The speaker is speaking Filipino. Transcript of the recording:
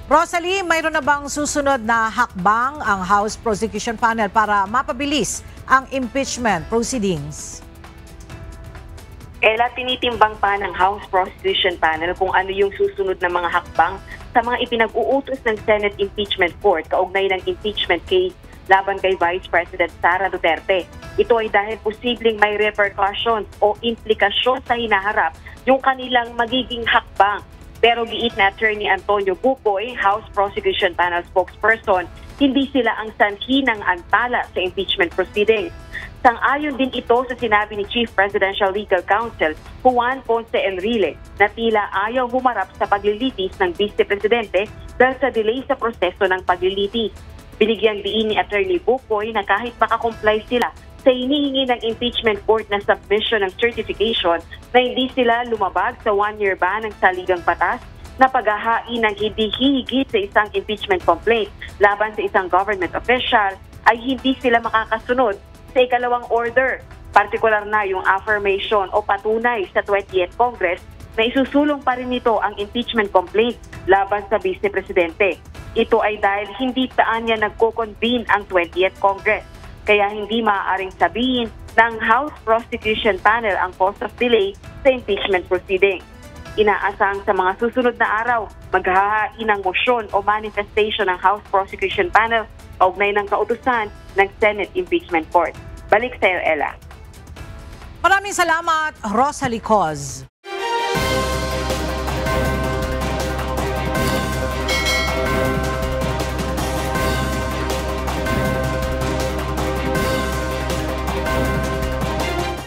Rosalie, mayroon na bang susunod na hakbang ang House Prosecution Panel para mapabilis ang impeachment proceedings? Ella, tinitimbang pa ng House Prosecution Panel kung ano yung susunod na mga hakbang sa mga ipinag-uutos ng Senate Impeachment Court kaugnay ng impeachment case laban kay Vice President Sara Duterte. Ito ay dahil posibleng may repercussions o implikasyon sa hinaharap yung kanilang magiging hakbang. Pero giit na Attorney Antonio Bucoy, House Prosecution Panel spokesperson, hindi sila ang sanhi ng antala sa impeachment proceedings. Sang-ayon din ito sa sinabi ni Chief Presidential Legal Counsel Juan Ponce Enrile na tila ayaw humarap sa paglilitis ng Vice Presidente dahil sa delay sa proseso ng paglilitis. Binigyang diin ni Attorney Bucoy na kahit makakomply sila sa hinihingi ng impeachment court na submission ng certification na hindi sila lumabag sa 1-year ban ng saligang batas na paghahain ng hindi hihigit sa isang impeachment complaint laban sa isang government official ay hindi sila makakasunod sa ikalawang order. Partikular na yung affirmation o patunay sa 20th Congress na isusulong pa rin nito ang impeachment complaint laban sa Vice Presidente. Ito ay dahil hindi pa niya nagko-convene ang 20th Congress. Kaya hindi maaaring sabihin ng House Prosecution Panel ang cause of delay sa impeachment proceeding. Inaasang sa mga susunod na araw, maghahain ng motion o manifestation ng House Prosecution Panel kaugnay ng kautusan ng Senate Impeachment Court. Balik sa iyo, Ella. Maraming salamat, Rosalie Coz.